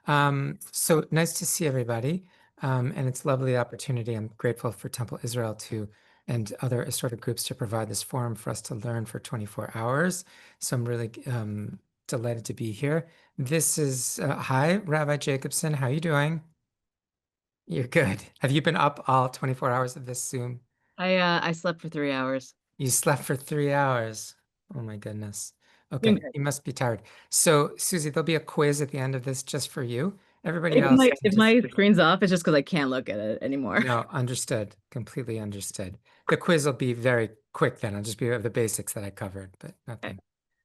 So nice to see everybody. And it's a lovely opportunity. I'm grateful for Temple Israel and other assorted groups to provide this forum for us to learn for 24 hours. So I'm really delighted to be here. This is, hi, Rabbi Jacobson. How are you doing? You're good. Have you been up all 24 hours of this Zoom? I slept for 3 hours. You slept for 3 hours. Oh my goodness. Doing Okay, good. you must be tired. So, Susie, there'll be a quiz at the end of this just for you. Everybody If else my can if just my screen's off, it's just because I can't look at it anymore. no, understood. Completely understood. The quiz will be very quick then. I'll just be over the basics that I covered, but Okay, nothing,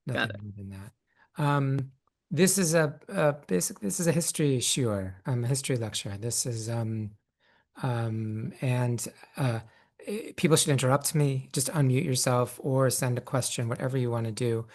got nothing it. more than that. This is this is a history shiur, a history lecture. This is and people should interrupt me. Just unmute yourself or send a question, whatever you want to do.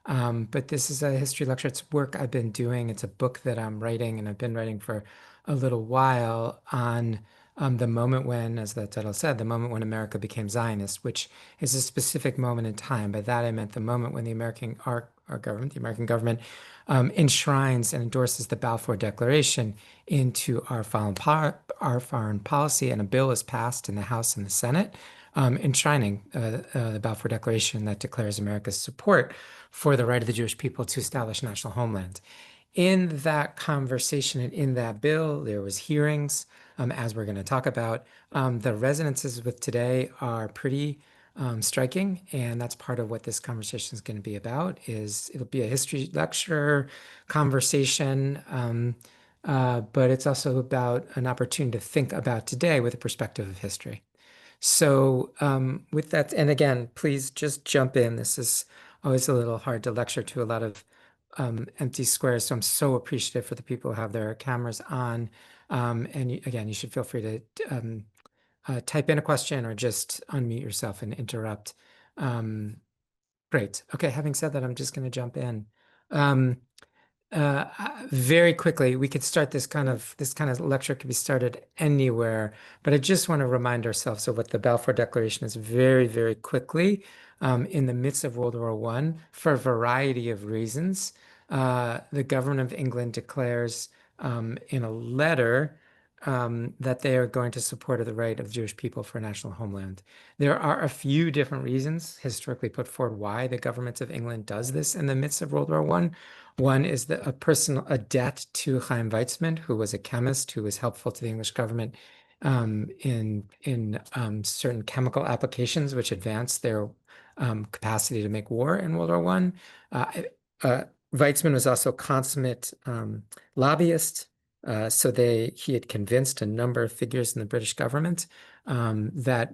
But this is a history lecture. It's work I've been doing. It's a book that I'm writing, and I've been writing for a little while on the moment when, as the title said, the moment when America became Zionist, which is a specific moment in time. By that I meant the moment when our government, the American government, enshrines and endorses the Balfour Declaration into our foreign policy, and a bill is passed in the House and the Senate, enshrining the Balfour Declaration that declares America's support for the right of the Jewish people to establish national homeland. In that conversation and in that bill, there was hearings, as we're going to talk about. The resonances with today are pretty striking, and that's part of what this conversation is going to be about. It'll be a history lecture conversation, but it's also about an opportunity to think about today with a perspective of history. So, with that, and again, please just jump in. This is always a little hard to lecture to a lot of empty squares. So I'm so appreciative for the people who have their cameras on. Again, you should feel free to type in a question or just unmute yourself and interrupt. Um, great. Okay, having said that, I'm just going to jump in. Um, very quickly, we could start this kind of lecture could be started anywhere, but I just want to remind ourselves of what the Balfour Declaration is very, very quickly, in the midst of World War I, for a variety of reasons. The government of England declares in a letter that they are going to support the right of Jewish people for a national homeland. There are a few different reasons historically put forward why the government of England does this in the midst of World War I. One is a debt to Chaim Weizmann, who was a chemist who was helpful to the English government in certain chemical applications, which advanced their capacity to make war in World War I. Uh, Weizmann was also a consummate lobbyist. He had convinced a number of figures in the British government that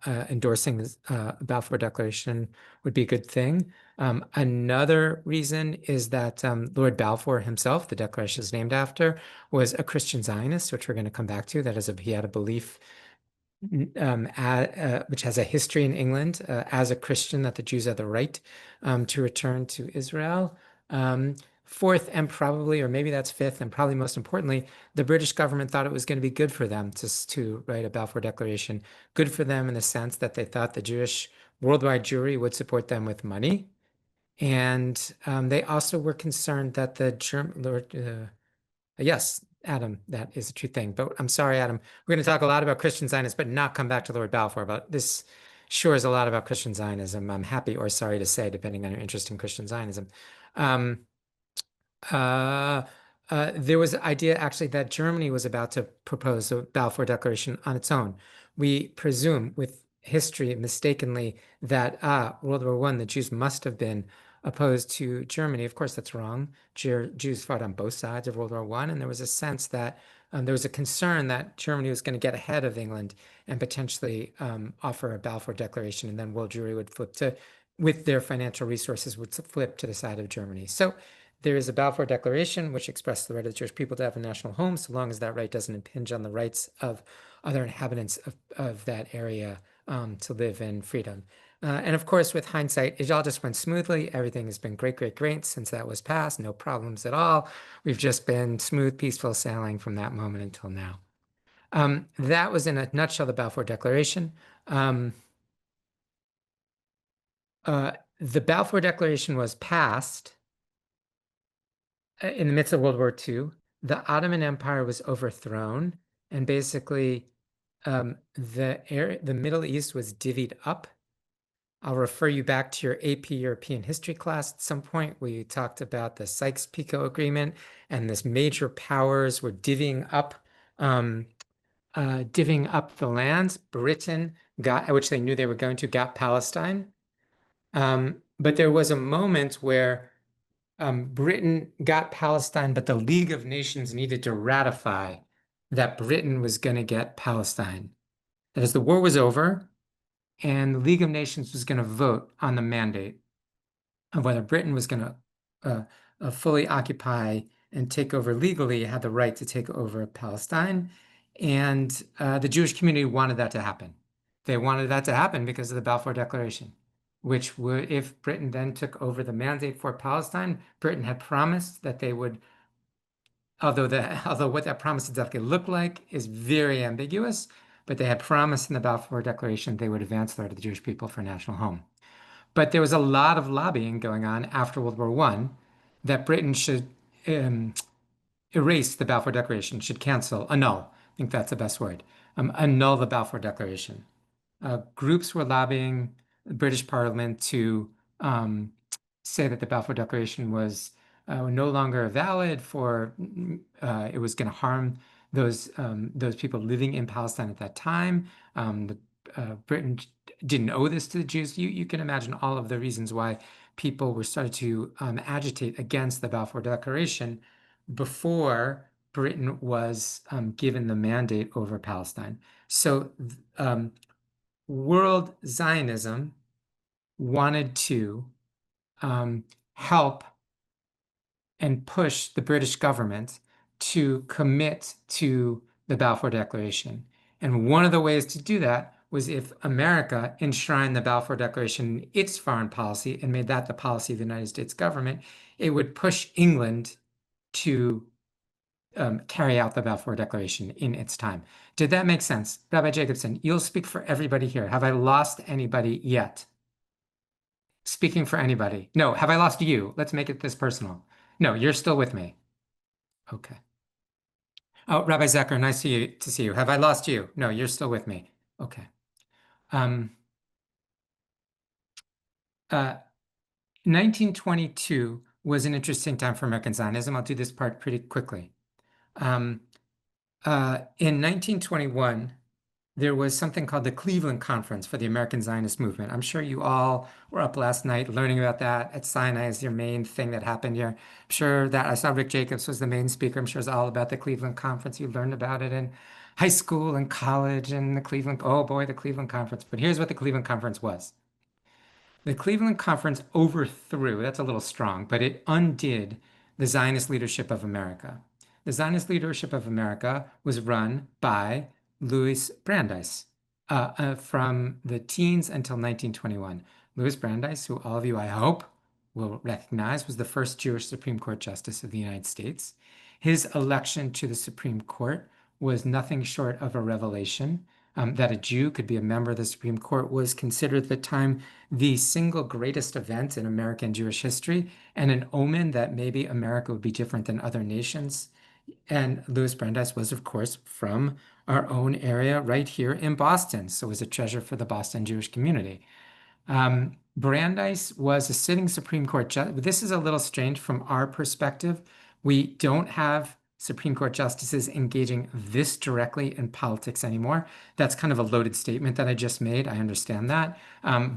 endorsing the Balfour Declaration would be a good thing. Another reason is that Lord Balfour himself, the Declaration is named after, was a Christian Zionist, which we're going to come back to. He had a belief which has a history in England as a Christian, that the Jews have the right to return to Israel. Fourth, and probably, or maybe that's fifth, and probably most importantly, the British government thought it was going to be good for them to write a Balfour Declaration. Good for them in the sense that they thought the Jewish worldwide Jewry would support them with money. And they also were concerned that the German, yes, Adam, that is a true thing. But I'm sorry, Adam. We're going to talk a lot about Christian Zionism, but not come back to Lord Balfour. But this sure is a lot about Christian Zionism. I'm happy or sorry to say, depending on your interest in Christian Zionism. Um, uh, there was an idea actually that Germany was about to propose a Balfour Declaration on its own. We presume with history mistakenly that World War I, the Jews must have been opposed to Germany. Of course, that's wrong. Jews fought on both sides of World War I, and there was a sense that there was a concern that Germany was going to get ahead of England and potentially offer a Balfour Declaration, and then world Jewry would with their financial resources, would flip to the side of Germany. So there is a Balfour Declaration, which expressed the right of the Jewish people to have a national home, so long as that right doesn't impinge on the rights of other inhabitants of that area to live in freedom. And of course, with hindsight, it all just went smoothly. Everything has been great, great, great since that was passed. No problems at all. We've just been smooth, peaceful sailing from that moment until now. That was in a nutshell the Balfour Declaration. Um, the Balfour Declaration was passed in the midst of World War II. the Ottoman Empire was overthrown, and basically the Middle East was divvied up. I'll refer you back to your AP European history class at some point where you talked about the Sykes-Picot Agreement and this major powers were um, divvying up the lands. Britain got, which they knew they were going to, got Palestine. But there was a moment where Britain got Palestine, but the League of Nations needed to ratify that Britain was going to get Palestine. That is, the war was over, and the League of Nations was going to vote on the mandate of whether Britain was going to fully occupy and take over legally, had the right to take over Palestine. And the Jewish community wanted that to happen. They wanted that to happen because of the Balfour Declaration, which would, if Britain then took over the mandate for Palestine, Britain had promised that they would, although what that promise exactly looked like is very ambiguous, but they had promised in the Balfour Declaration they would advance the right of the Jewish people for a national home. But there was a lot of lobbying going on after World War I that Britain should um, erase the Balfour Declaration, should cancel, annul. I think that's the best word. Annul the Balfour Declaration. Groups were lobbying the British Parliament to say that the Balfour Declaration was no longer valid for it was going to harm those people living in Palestine at that time. Britain didn't owe this to the Jews. You can imagine all of the reasons why people were started to agitate against the Balfour Declaration before Britain was given the mandate over Palestine. So world Zionism wanted to um, help and push the British government to commit to the Balfour Declaration. And one of the ways to do that was if America enshrined the Balfour Declaration in its foreign policy and made that the policy of the United States government, it would push England to carry out the Balfour Declaration in its time. Did that make sense? Rabbi Jacobson, you'll speak for everybody here. Have I lost anybody yet? Speaking for anybody. No, have I lost you? Let's make it this personal. No, you're still with me. Okay. Oh, Rabbi Zecher, nice to see you. Have I lost you? No, you're still with me. Okay. Um, uh, 1922 was an interesting time for American Zionism. I'll do this part pretty quickly. Um, in 1921, there was something called the Cleveland Conference for the American Zionist Movement. I'm sure you all were up last night learning about that at Sinai as your main thing that happened here. I'm sure that I saw Rick Jacobs was the main speaker. I'm sure it's all about the Cleveland Conference. You learned about it in high school and college and the Cleveland, oh boy, the Cleveland Conference. But here's what the Cleveland Conference was. The Cleveland Conference overthrew, that's a little strong, but it undid the Zionist leadership of America. The Zionist leadership of America was run by Louis Brandeis from the teens until 1921. Louis Brandeis, who all of you, I hope, will recognize, was the first Jewish Supreme Court Justice of the United States. His election to the Supreme Court was nothing short of a revelation. That a Jew could be a member of the Supreme Court was considered at the time the single greatest event in American Jewish history and an omen that maybe America would be different than other nations. And Louis Brandeis was, of course, from our own area right here in Boston, so was a treasure for the Boston Jewish community. Brandeis was a sitting Supreme Court judge. This is a little strange from our perspective. We don't have Supreme Court justices engaging this directly in politics anymore. That's kind of a loaded statement that I just made. I understand that.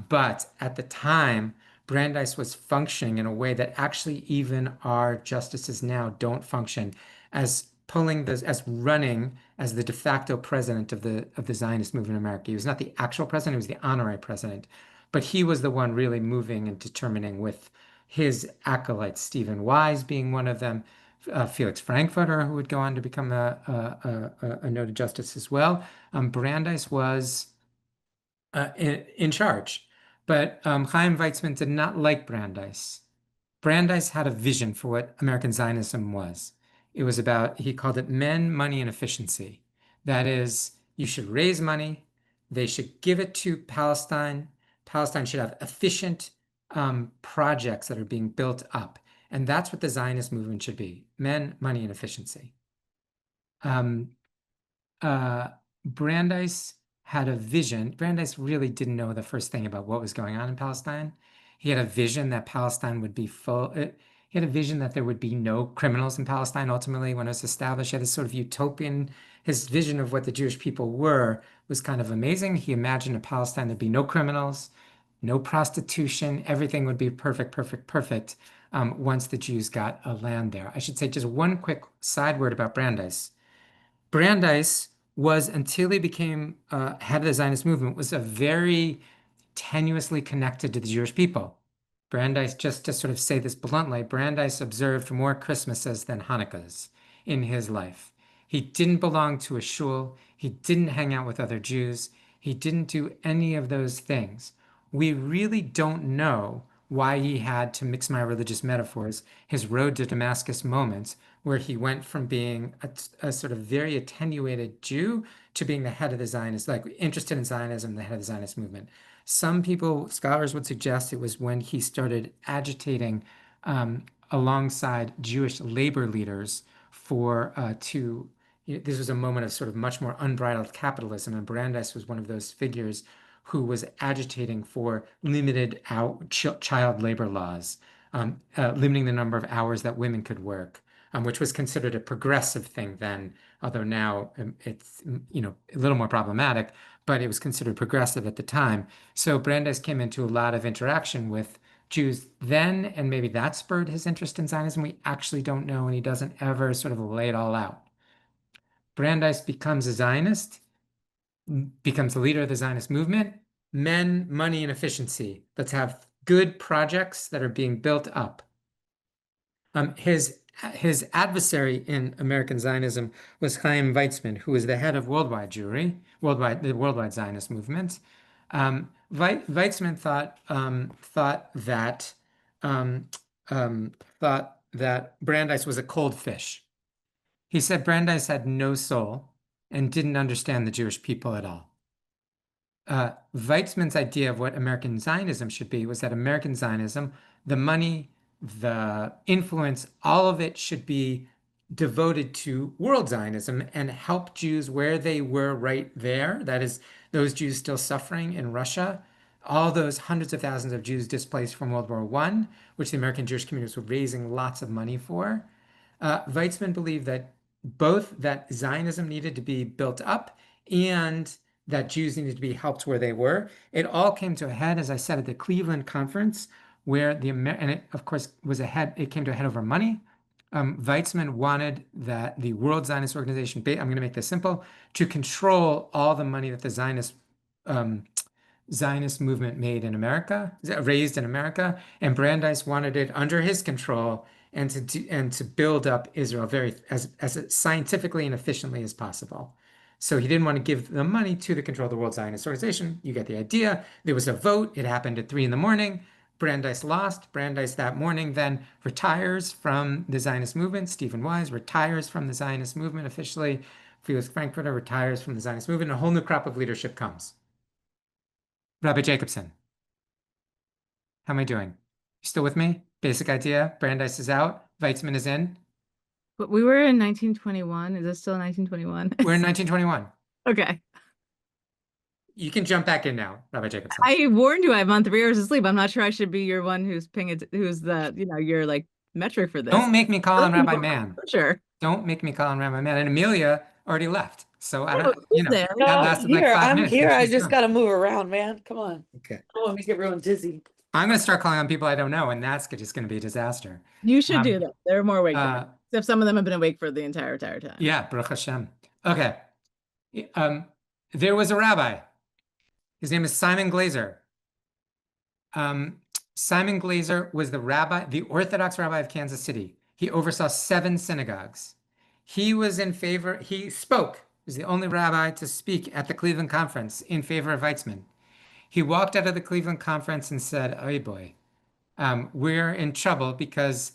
But at the time, Brandeis was functioning in a way that actually even our justices now don't function as as running as the de facto president of the Zionist movement in America. He was not the actual president, he was the honorary president. But he was the one really moving and determining with his acolytes, Stephen Wise being one of them, Felix Frankfurter, who would go on to become a noted justice as well. Brandeis was in charge. But Chaim Weizmann did not like Brandeis. Brandeis had a vision for what American Zionism was. It was about, he called it men, money, and efficiency. That is, you should raise money, they should give it to Palestine. Palestine should have efficient projects that are being built up. And that's what the Zionist movement should be: men, money, and efficiency. Um, uh, Brandeis had a vision. Brandeis really didn't know the first thing about what was going on in Palestine. He had a vision that Palestine would be full. He had a vision that there would be no criminals in Palestine ultimately when it was established. He had this sort of utopian, his vision of what the Jewish people were was kind of amazing. He imagined a Palestine there'd be no criminals, no prostitution, everything would be perfect, perfect, perfect once the Jews got a land there. I should say just one quick side word about Brandeis. Brandeis was, until he became head of the Zionist movement, was a very tenuously connected to the Jewish people. Brandeis, just to sort of say this bluntly, Brandeis observed more Christmases than Hanukkahs in his life. He didn't belong to a shul. He didn't hang out with other Jews. He didn't do any of those things. We really don't know why he had, to mix my religious metaphors, his road to Damascus moments, where he went from being a sort of very attenuated Jew to being the head of the Zionist, like interested in Zionism, the head of the Zionist movement. Some people, scholars would suggest it was when he started agitating alongside Jewish labor leaders for this was a moment of sort of much more unbridled capitalism, and Brandeis was one of those figures who was agitating for limited child labor laws, limiting the number of hours that women could work, which was considered a progressive thing then, although now it's a little more problematic, but it was considered progressive at the time. So Brandeis came into a lot of interaction with Jews then, and maybe that spurred his interest in Zionism. We actually don't know, and he doesn't ever sort of lay it all out. Brandeis becomes a Zionist, becomes the leader of the Zionist movement. Men, money, and efficiency. Let's have good projects that are being built up. His adversary in American Zionism was Chaim Weizmann, who was the head of worldwide Jewry, the worldwide Zionist movement. Weizmann um, thought that Brandeis was a cold fish. He said Brandeis had no soul and didn't understand the Jewish people at all. Weizmann's idea of what American Zionism should be was that American Zionism, the money, the influence, all of it should be devoted to world Zionism and help Jews where they were right there. That is, those Jews still suffering in Russia, all those hundreds of thousands of Jews displaced from World War I, which the American Jewish communities were raising lots of money for. Weizmann believed that both that Zionism needed to be built up and that Jews needed to be helped where they were. It all came to a head, as I said, at the Cleveland Conference, where and it, of course, was a head, it came to a head over money. Weizmann wanted that the World Zionist Organization, I'm going to make this simple, to control all the money that the um, Zionist movement made in America, raised in America, and Brandeis wanted it under his control and to build up Israel as scientifically and efficiently as possible. So he didn't want to give the money to the control of the World Zionist Organization. You get the idea. There was a vote. It happened at 3 in the morning. Brandeis lost. Brandeis that morning then retires from the Zionist movement. Stephen Wise retires from the Zionist movement officially. Felix Frankfurter retires from the Zionist movement. A whole new crop of leadership comes. Rabbi Jacobson, how am I doing? You still with me? Basic idea. Brandeis is out. Weizmann is in. But we were in 1921. Is this still 1921? We're in 1921. Okay. You can jump back in now, Rabbi Jacobson. I warned you I'm on 3 hours of sleep. I'm not sure I should be your one who's paying it, who's your like metric for this. Don't make me call on Rabbi Man. Sure. Don't make me call on Rabbi Man. And Amelia already left. So I Oh, don't, who's there? that No, I'm lasted like here. 5 minutes. I'm here. And I she's just done. got to move around, man. Come on. Okay. I don't want to make everyone dizzy. I'm going to start calling on people I don't know, and that's just going to be a disaster. You should do Um, that. They're more awake than me. uh, Except some of them have been awake for the entire time. yeah, Baruch Hashem. Okay. Um, there was a rabbi. His name is Simon Glazer. Simon Glazer was the rabbi, the Orthodox rabbi of Kansas City. He oversaw 7 synagogues. He was in favor, he spoke, he was the only rabbi to speak at the Cleveland Conference in favor of Weizmann. He walked out of the Cleveland Conference and said, oh boy, we're in trouble because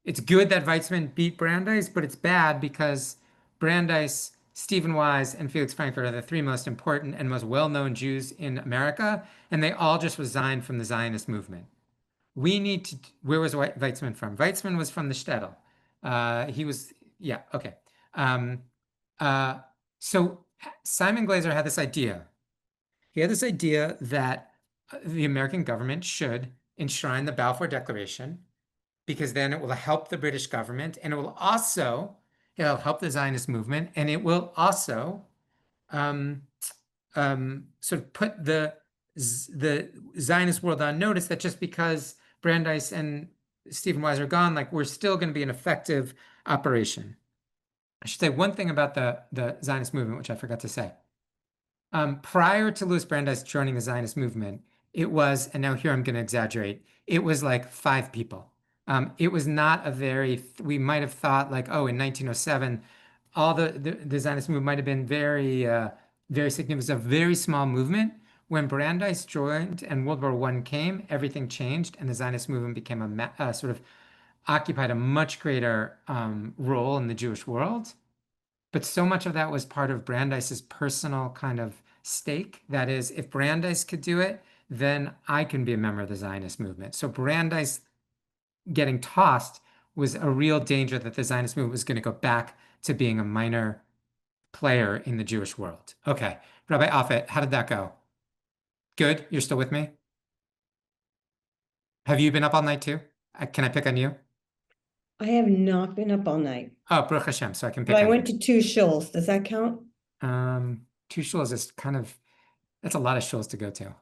it's good that Weizmann beat Brandeis, but it's bad because Brandeis, Stephen Wise, and Felix Frankfurt are the 3 most important and most well-known Jews in America, and they all just resigned from the Zionist movement. we need to, where was Weizmann from? Weizmann was from the shtetl. He was, yeah, okay. Um, uh, so Simon Glaser had this idea. He had this idea that the American government should enshrine the Balfour Declaration because then it will help the British government and it will also, it'll help the Zionist movement and it will also um, sort of put the Zionist world on notice that just because Brandeis and Stephen Wise are gone, like we're still going to be an effective operation. I should say one thing about the Zionist movement, which I forgot to say. Prior to Louis Brandeis joining the Zionist movement, it was, and now here I'm going to exaggerate, it was like 5 people. It was not a very, we might have thought like, oh, in 1907, all the Zionist movement might have been very significant. It was a very small movement. When Brandeis joined and World War I came, everything changed, and the Zionist movement became sort of occupied a much greater role in the Jewish world. But so much of that was part of Brandeis's personal kind of stake. That is, if Brandeis could do it, then I can be a member of the Zionist movement. So Brandeis getting tossed was a real danger that the Zionist movement was going to go back to being a minor player in the Jewish world. Okay, Rabbi Offit, how did that go? Good? You're still with me? Have you been up all night too? Can I pick on you? I have not been up all night, Oh, Baruch Hashem, so I can pick but I on went you. to 2 shuls. Does that count? 2 shuls is kind of, that's a lot of shuls to go to.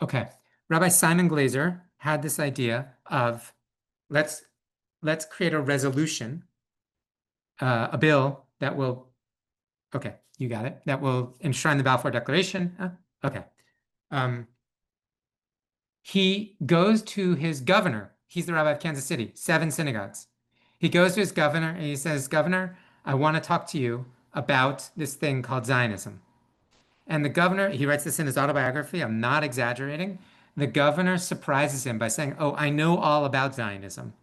Okay. Rabbi Simon Glaser had this idea of let's create a resolution, a bill that will, okay, you got it, that will enshrine the Balfour Declaration. Okay. He goes to his governor. He's the rabbi of Kansas City, 7 synagogues. He goes to his governor and he says, Governor, I want to talk to you about this thing called Zionism. And the governor, he writes this in his autobiography, I'm not exaggerating. The governor surprises him by saying, oh, I know all about Zionism.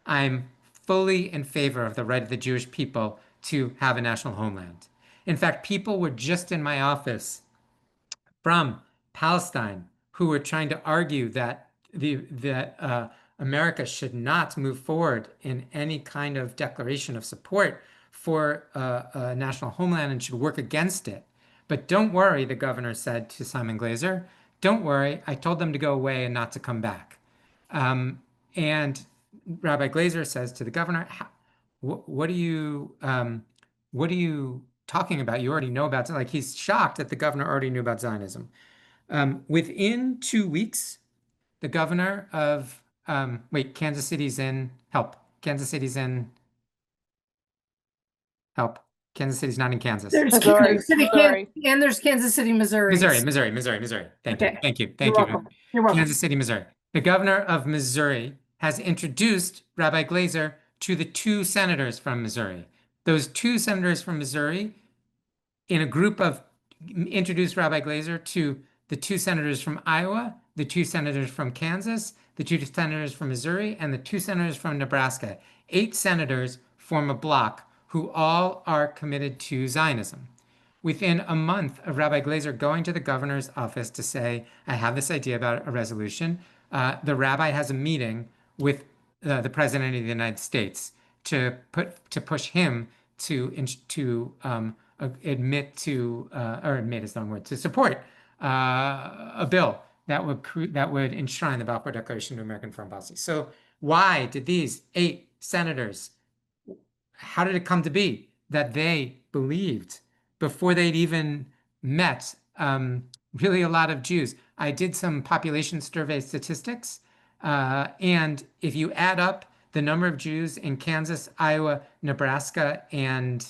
I'm fully in favor of the right of the Jewish people to have a national homeland. In fact, people were just in my office from Palestine who were trying to argue that America should not move forward in any kind of declaration of support for a national homeland and should work against it. But don't worry, the governor said to Simon Glaser, don't worry, I told them to go away and not to come back. And Rabbi Glaser says to the governor, what are you talking about? You already know about it. Like he's shocked that the governor already knew about Zionism. Within 2 weeks, the governor of Kansas City's in help. Kansas City's in help. Kansas City's not in Kansas. There's Missouri, Kansas City, Missouri. and there's Kansas City, Missouri. Missouri. Thank you. Okay. Thank you. You're Thank you. welcome. You're welcome. Kansas City, Missouri. The governor of Missouri has introduced Rabbi Glaser to the 2 senators from Missouri. Those 2 senators from Missouri, in a group of, introduced Rabbi Glaser to the 2 senators from Iowa, the 2 senators from Kansas, the 2 senators from Missouri, and the 2 senators from Nebraska. 8 senators form a bloc who all are committed to Zionism. Within a month of Rabbi Glaser going to the governor's office to say, I have this idea about a resolution, the rabbi has a meeting with the president of the United States to push him to admit to, or admit is the wrong word, to support a bill that would enshrine the Balfour Declaration to American foreign policy. So why did these 8 senators, how did it come to be that they believed before they'd even met really a lot of Jews? I did some population survey statistics, and if you add up the number of Jews in Kansas, Iowa, Nebraska, and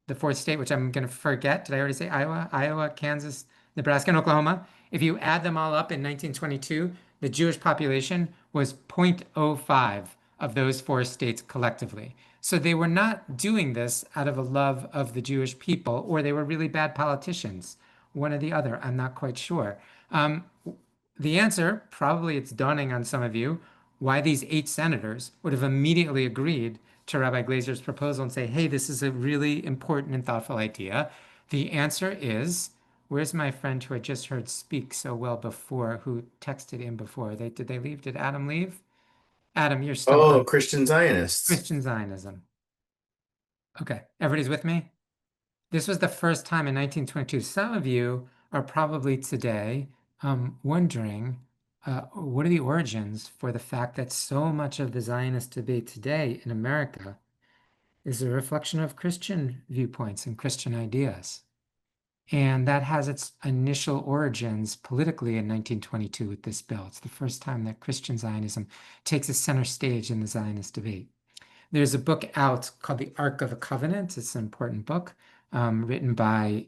the 4th state, which I'm going to forget. Did I already say Iowa? Iowa, Kansas, Nebraska, and Oklahoma. If you add them all up in 1922, the Jewish population was 0.05 of those 4 states collectively. So they were not doing this out of a love of the Jewish people, or they were really bad politicians. One or the other, I'm not quite sure. The answer, probably it's dawning on some of you, why these 8 senators would have immediately agreed to Rabbi Glaser's proposal and say, hey, this is a really important and thoughtful idea. The answer is Where's my friend who I just heard speak so well before, who texted in before? Did they leave? Did Adam leave? Adam, you're still Oh, on. Christian Zionists. Christian Zionism. Okay, everybody's with me? This was the first time in 1922. Some of you are probably today wondering what are the origins for the fact that so much of the Zionist debate today in America is a reflection of Christian viewpoints and Christian ideas. And that has its initial origins politically in 1922 with this bill. It's the first time that Christian Zionism takes a center stage in the Zionist debate. There's a book out called The Ark of the Covenant. It's an important book written by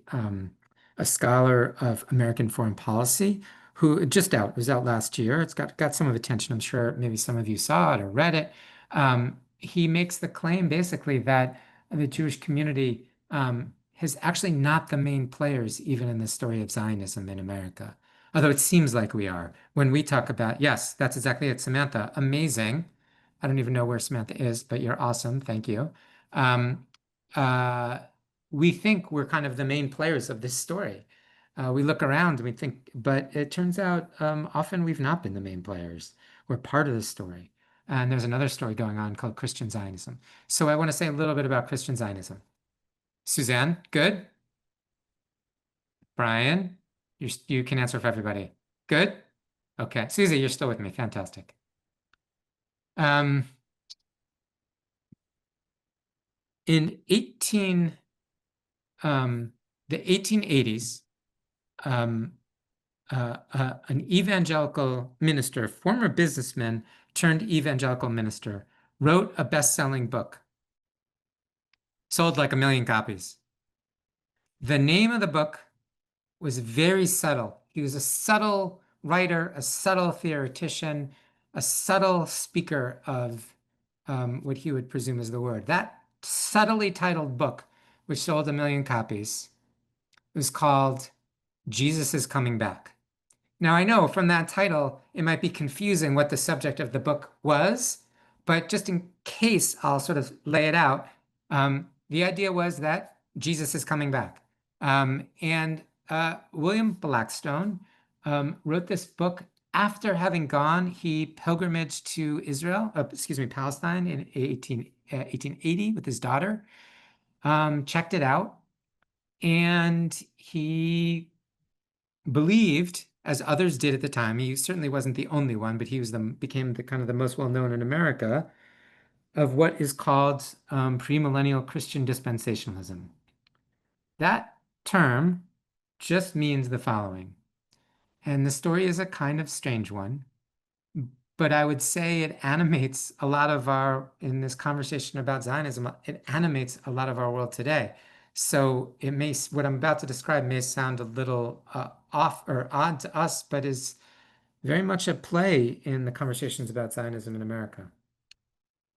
a scholar of American foreign policy who just out, it was out last year. It's got some of attention. I'm sure maybe some of you saw it or read it. He makes the claim basically that the Jewish community is actually not the main players even in the story of Zionism in America. Although it seems like we are. When we talk about, yes, that's exactly it, Samantha. Amazing. I don't even know where Samantha is, but you're awesome. Thank you. Um, uh, we think we're kind of the main players of this story. We look around and we think, but it turns out often we've not been the main players. We're part of the story. And there's another story going on called Christian Zionism. So I want to say a little bit about Christian Zionism. Suzanne, good? Brian, you can answer for everybody. Good? Okay. Susie, you're still with me. Fantastic. In the 1880s, an evangelical minister, former businessman turned evangelical minister, wrote a best-selling book, sold like 1 million copies. The name of the book was very subtle. He was a subtle writer, a subtle theoretician, a subtle speaker of what he would presume is the word. That subtly titled book, which sold 1 million copies, was called Jesus is Coming Back. Now, I know from that title, it might be confusing what the subject of the book was, but just in case, I'll sort of lay it out. The idea was that Jesus is coming back. And William Blackstone wrote this book after having gone, he pilgrimaged to Palestine in 1880 with his daughter, checked it out, and he believed, as others did at the time, he certainly wasn't the only one, but he became the kind of the most well-known in America, of what is called premillennial Christian dispensationalism. That term just means the following, and the story is a kind of strange one, but I would say it animates a lot of in this conversation about Zionism, it animates a lot of our world today. So what I'm about to describe may sound a little off or odd to us, but is very much at play in the conversations about Zionism in America.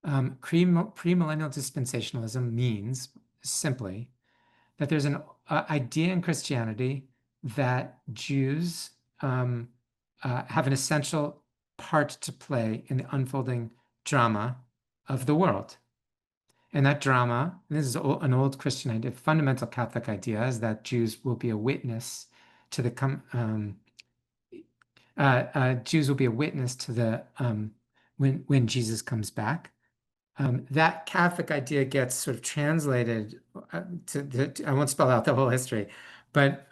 Premillennial dispensationalism means simply that there's an idea in Christianity that Jews have an essential part to play in the unfolding drama of the world. And that drama, and this is an old Christian idea, fundamental Catholic idea, is that Jews will be a witness to the when Jesus comes back. That Catholic idea gets sort of translated I won't spell out the whole history, but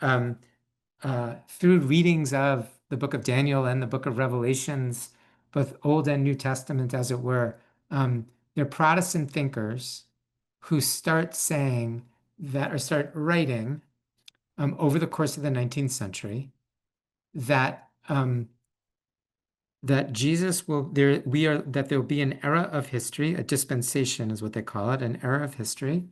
through readings of the book of Daniel and the book of Revelations, both Old and New Testament, as it were, they're Protestant thinkers who start saying that, or start writing over the course of the 19th century, that that that there will be an era of history, a dispensation is what they call it, an era of history.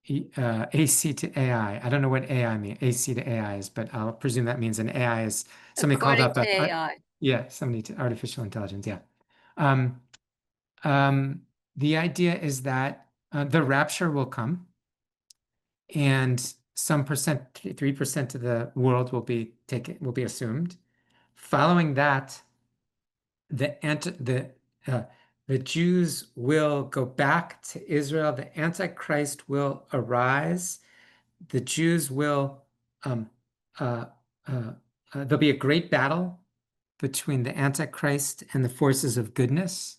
AC to AI. I don't know what AI means. AC to AI is, but I'll presume that means an AI is somebody called up. According to AI. Yeah, somebody to artificial intelligence. Yeah. The idea is that the rapture will come, and some percent, 3% of the world will be assumed. Following that, the Jews will go back to Israel. The Antichrist will arise, the Jews will, um, uh, there'll be a great battle between the Antichrist and the forces of goodness.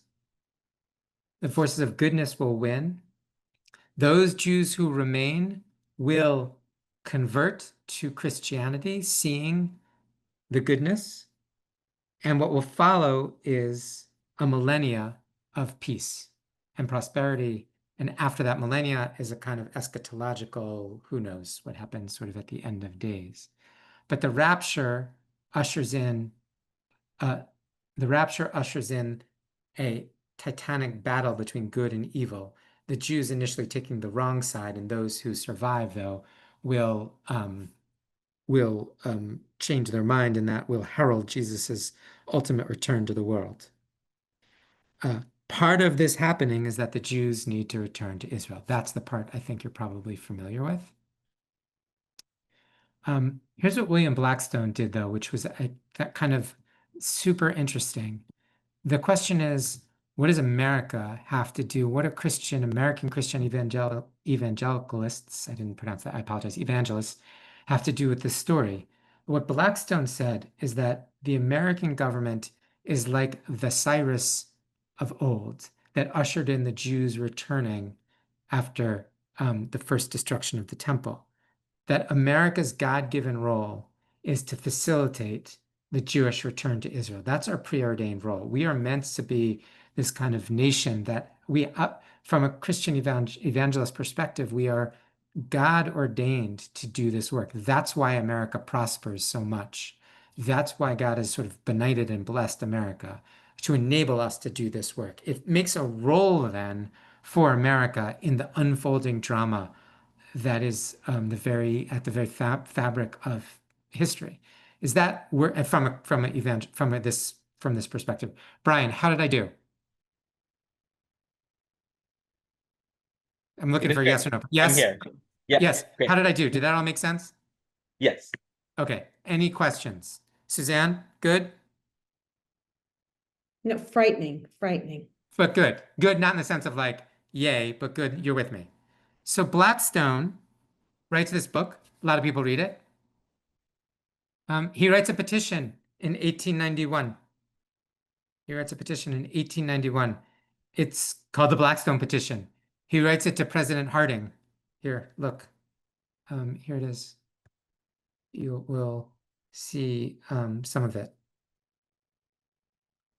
The forces of goodness will win. Those Jews who remain will convert to Christianity, seeing the goodness. And what will follow is a millennia of peace and prosperity. And after that millennia is a kind of eschatological, who knows what happens sort of at the end of days. But the rapture ushers in uh, a titanic battle between good and evil. The Jews initially taking the wrong side, and those who survive, though, will change their mind, and that will herald Jesus's ultimate return to the world. Part of this happening is that the Jews need to return to Israel. That's the part I think you're probably familiar with. Here's what William Blackstone did, though, which was that kind of super interesting. The question is, what does America have to do? What do American Christian evangelicalists, I didn't pronounce that, I apologize, evangelists, have to do with this story? What Blackstone said is that the American government is like the Cyrus of old that ushered in the Jews returning after the first destruction of the temple. That America's God-given role is to facilitate the Jewish return to Israel. That's our preordained role. We are meant to be this kind of nation that from a Christian evangelist perspective, we are God ordained to do this work. That's why America prospers so much. That's why God has sort of benighted and blessed America to enable us to do this work. It makes a role then for America in the unfolding drama that is at the very fabric of history. Is that where from this perspective? Brian, how did I do? I'm looking for a yes or no. Yes. I'm here. Yeah. Yes. Great. How did I do? Did that all make sense? Yes. Okay. Any questions? Suzanne, good? No, frightening, frightening. But good. Good, not in the sense of like, yay, but good, you're with me. So Blackstone writes this book. A lot of people read it. He writes a petition in 1891. He writes a petition in 1891. It's called the Blackstone Petition. He writes it to President Harding. Here, look. Here it is. You will see some of it.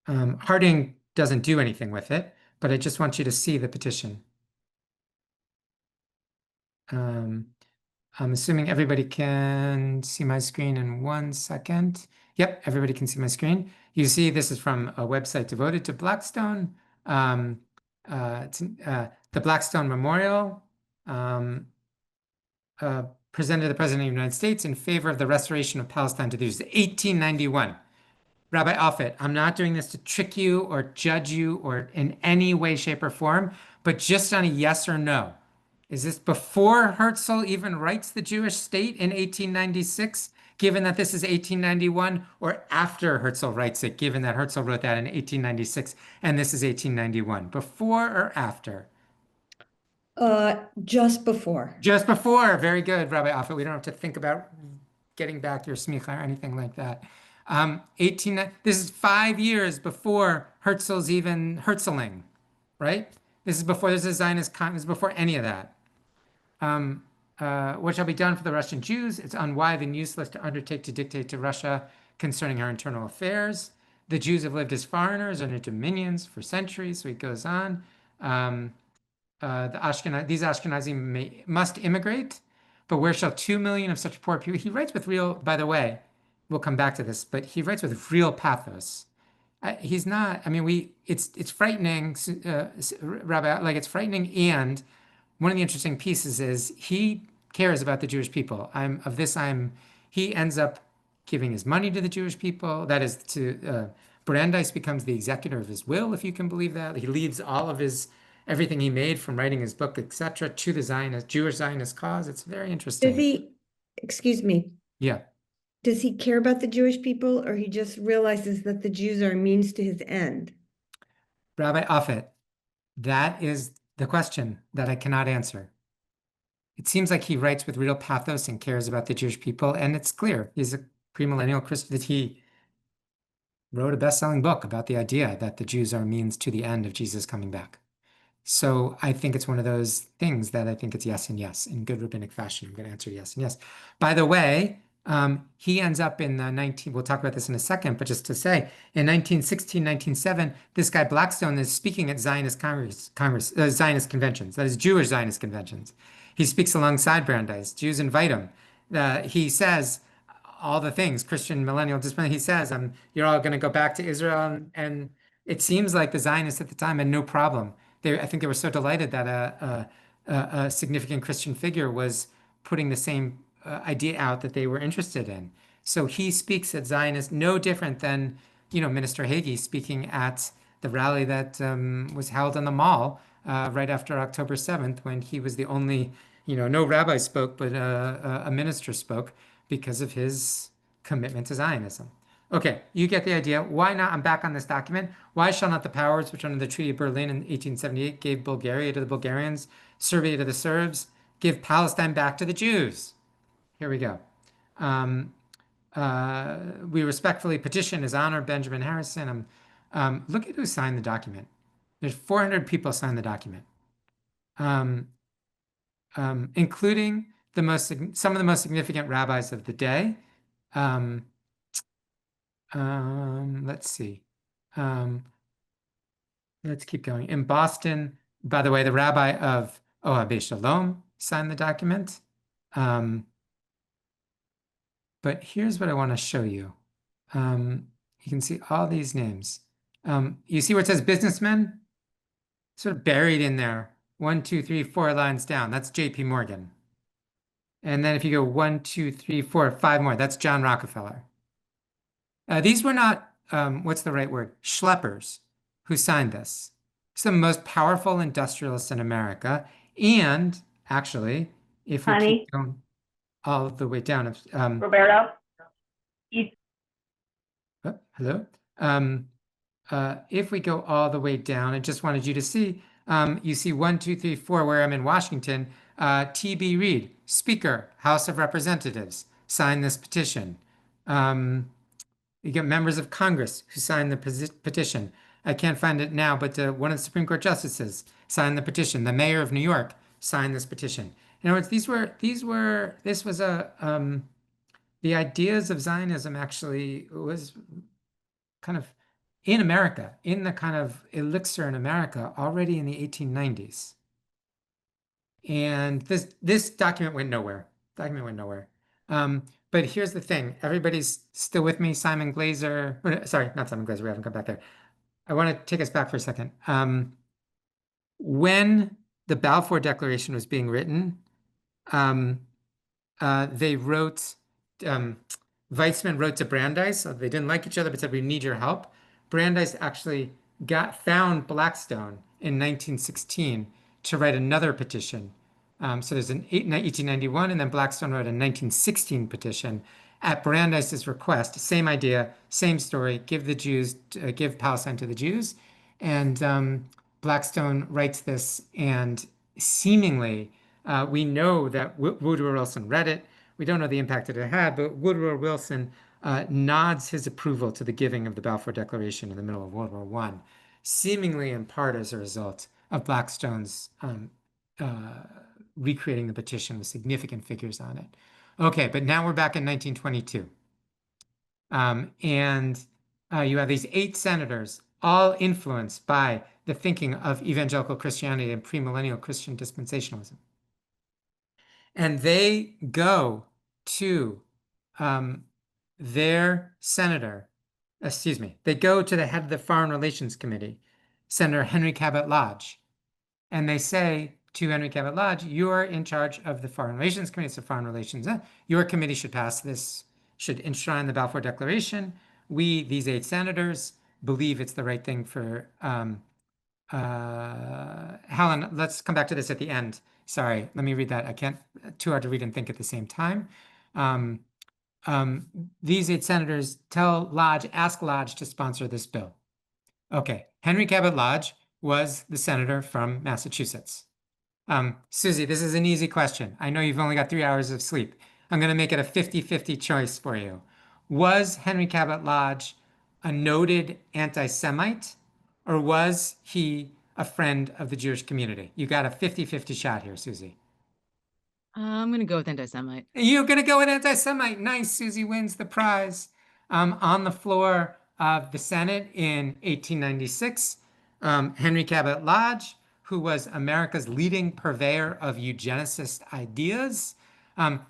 Harding doesn't do anything with it, but I just want you to see the petition. I'm assuming everybody can see my screen in 1 second. Yep, everybody can see my screen. You see this is from a website devoted to Blackstone. The Blackstone Memorial presented to the President of the United States in favor of the restoration of Palestine to the Jews. 1891. Rabbi Offit, I'm not doing this to trick you or judge you or in any way, shape, or form, but just on a yes or no. Is this before Herzl even writes the Jewish state in 1896, given that this is 1891, or after Herzl writes it, given that Herzl wrote that in 1896 and this is 1891? Before or after? Just before. Just before. Very good, Rabbi Offit. We don't have to think about getting back your smicha or anything like that. This is 5 years before Herzl's even Herzling, right? This is before there's a Zionist this is before any of that. What shall be done for the Russian Jews? It's unwise and useless to undertake to dictate to Russia concerning her internal affairs. The Jews have lived as foreigners under dominions for centuries. So he goes on. These Ashkenazi must immigrate, but where shall 2 million of such poor people? He writes with real, by the way, we'll come back to this, but he writes with real pathos. He's not, I mean, it's frightening, Rabbi, like it's frightening. And one of the interesting pieces is he cares about the Jewish people. He ends up giving his money to the Jewish people. That is Brandeis becomes the executor of his will, if you can believe that. He leaves all of everything he made from writing his book, etc., to the Jewish Zionist cause. It's very interesting. Excuse me, Yeah. does he care about the Jewish people, or he just realizes that the Jews are a means to his end? Rabbi Offit, that is the question that I cannot answer. it seems like he writes with real pathos and cares about the Jewish people, and it's clear he's a premillennial Christian, that he wrote a best-selling book about the idea that the Jews are a means to the end of Jesus coming back. So I think it's one of those things that I think it's yes and yes in good rabbinic fashion. I'm going to answer yes and yes. By the way, he ends up in the we'll talk about this in a second, but just to say, in 1916, 1907, this guy Blackstone is speaking at Zionist Zionist conventions, that is Jewish Zionist conventions. He speaks alongside Brandeis. Jews invite him. He says all the things, Christian millennial discipline. He says, you're all going to go back to Israel. And it seems like the Zionists at the time had no problem. I think they were so delighted that a significant Christian figure was putting the same idea out that they were interested in. So he speaks at Zionist, no different than, Minister Hagee speaking at the rally that was held on the Mall right after October 7th, when he was the only, no rabbi spoke, but a minister spoke because of his commitment to Zionism. Okay, you get the idea. Why not? I'm back on this document. Why shall not the powers which under the Treaty of Berlin in 1878 gave Bulgaria to the Bulgarians, Serbia to the Serbs, give Palestine back to the Jews? Here we go. We respectfully petition His Honor Benjamin Harrison. Look at who signed the document. There's 400 people signed the document, including some of the most significant rabbis of the day. Let's see. Let's keep going. In Boston, by the way, the rabbi of Ohabe Shalom signed the document. But here's what I want to show you. You can see all these names. You see where it says businessmen? Sort of buried in there. 1, 2, 3, 4 lines down. That's J.P. Morgan. And then if you go 1, 2, 3, 4, 5 more, that's John Rockefeller. These were not, what's the right word? Schleppers who signed this. It's the most powerful industrialists in America. And actually, if we keep going all the way down, Roberto. Hello. If we go all the way down, I just wanted you to see, you see 1, 2, 3, 4, where I'm in Washington, T.B. Reed, Speaker, House of Representatives, signed this petition. You get members of Congress who signed the petition. I can't find it now, but one of the Supreme Court justices signed the petition. The mayor of New York signed this petition. In other words, this was the ideas of Zionism actually was kind of in America, in the kind of elixir in America already in the 1890s. And this document went nowhere. But here's the thing. Everybody's still with me. Simon Glazer. Sorry, not Simon Glazer. We haven't come back there. I want to take us back for a second. When the Balfour Declaration was being written, they wrote, Weizmann wrote to Brandeis. So they didn't like each other, but said, we need your help. Brandeis actually found Blackstone in 1916 to write another petition. So there's an 1891, and then Blackstone wrote a 1916 petition at Brandeis's request. Same idea, same story. Give Palestine to the Jews, and Blackstone writes this, and seemingly we know that Woodrow Wilson read it. We don't know the impact that it had, but Woodrow Wilson nods his approval to the giving of the Balfour Declaration in the middle of World War I, seemingly in part as a result of Blackstone's recreating the petition with significant figures on it. Okay, but now we're back in 1922. You have these 8 senators, all influenced by the thinking of evangelical Christianity and premillennial Christian dispensationalism. And they go to their senator, they go to the head of the Foreign Relations Committee, Senator Henry Cabot Lodge, and they say to Henry Cabot Lodge, you're in charge of the Foreign Relations Committee, so Foreign Relations, your committee should pass this, should enshrine the Balfour Declaration. We, these 8 senators, believe it's the right thing for, Helen, let's come back to this at the end. Sorry, let me read that. I can't, too hard to read and think at the same time. These 8 senators ask Lodge to sponsor this bill. Okay, Henry Cabot Lodge was the senator from Massachusetts. Susie, this is an easy question. I know you've only got 3 hours of sleep. I'm going to make it a 50-50 choice for you. Was Henry Cabot Lodge a noted anti-Semite, or was he a friend of the Jewish community? You got a 50-50 shot here, Susie. I'm gonna go with anti-Semite. You're going to go with anti-Semite. Nice. Susie wins the prize. On the floor of the Senate in 1896, Henry Cabot Lodge, who was America's leading purveyor of eugenicist ideas,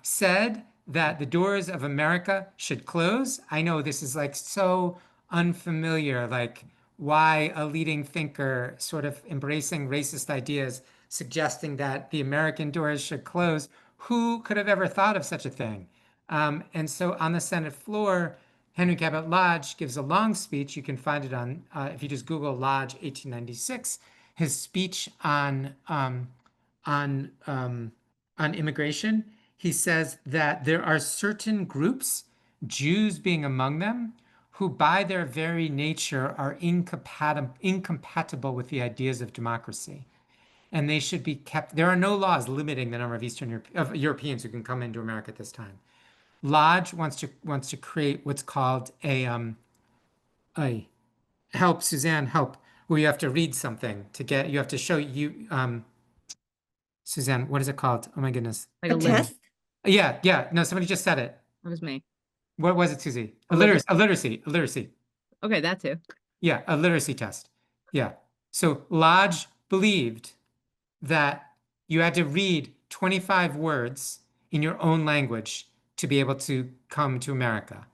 said that the doors of America should close. I know this is like so unfamiliar, like why a leading thinker sort of embracing racist ideas, suggesting that the American doors should close. Who could have ever thought of such a thing? And so on the Senate floor, Henry Cabot Lodge gives a long speech. You can find it on, if you just Google Lodge 1896, his speech on on immigration. He says that there are certain groups, Jews being among them, who by their very nature are incompatible with the ideas of democracy, and they should be kept. There are no laws limiting the number of Europeans who can come into America at this time. Lodge wants to create what's called a help, Suzanne, help, where you have to read something to get, you have to show you, Suzanne, what is it called? Oh my goodness. Like A a lit. test? Yeah. No, somebody just said it. That was me. What was it, Susie? A lit- A literacy. Okay, that too. Yeah, a literacy test. Yeah. So Lodge believed that you had to read 25 words in your own language to be able to come to America.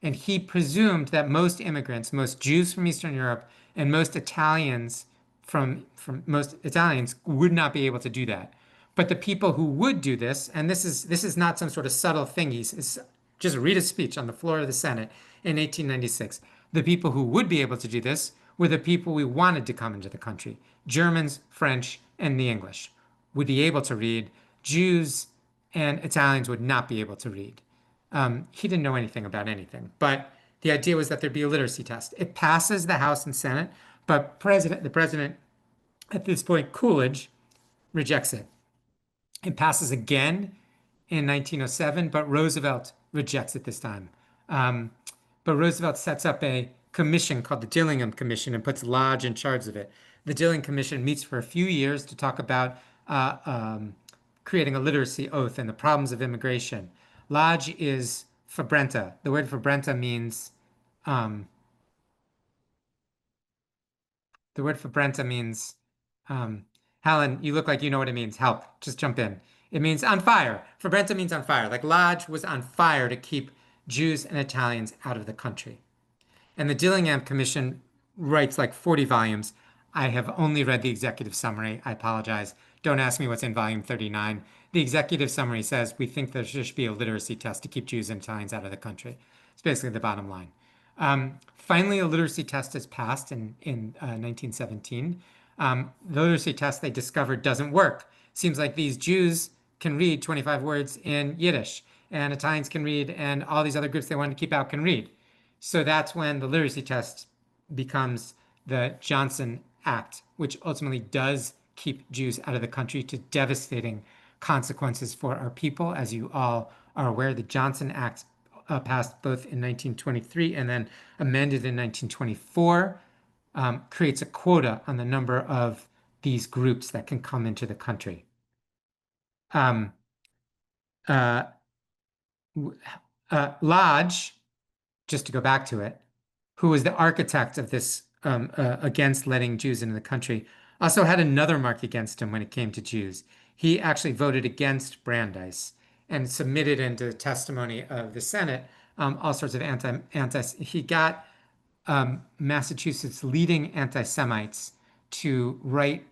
And he presumed that most immigrants, most Jews from Eastern Europe, and most Italians from most Italians would not be able to do that. But the people who would do this, and this is not some sort of subtle thing. He's just read a speech on the floor of the Senate in 1896. The people who would be able to do this were the people we wanted to come into the country. Germans, French, and the English would be able to read. Jews and Italians would not be able to read. He didn't know anything about anything, but the idea was that there'd be a literacy test. It passes the House and Senate, but the president at this point, Coolidge, rejects it. It passes again in 1907, but Roosevelt rejects it this time. But Roosevelt sets up a commission called the Dillingham Commission and puts Lodge in charge of it. The Dillingham Commission meets for a few years to talk about creating a literacy oath and the problems of immigration. Lodge is Fabrenta. The word Fabrenta means Helen, you look like you know what it means. Help, just jump in. It means on fire. Fabrenta means on fire. Like Lodge was on fire to keep Jews and Italians out of the country. And the Dillingham Commission writes like 40 volumes. I have only read the executive summary. I apologize. Don't ask me what's in volume 39. The executive summary says we think there should be a literacy test to keep Jews and Italians out of the country. It's basically the bottom line. Finally, a literacy test is passed in 1917. The literacy test they discovered doesn't work. Seems like these Jews can read 25 words in Yiddish, and Italians can read, and all these other groups they wanted to keep out can read. So that's when the literacy test becomes the Johnson Act, which ultimately does keep Jews out of the country, to devastating consequences for our people. As you all are aware, the Johnson Act passed both in 1923 and then amended in 1924, creates a quota on the number of these groups that can come into the country. Lodge, just to go back to it, who was the architect of this against letting Jews into the country, also had another mark against him when it came to Jews. He actually voted against Brandeis and submitted into testimony of the Senate all sorts of he got Massachusetts leading anti-Semites to write,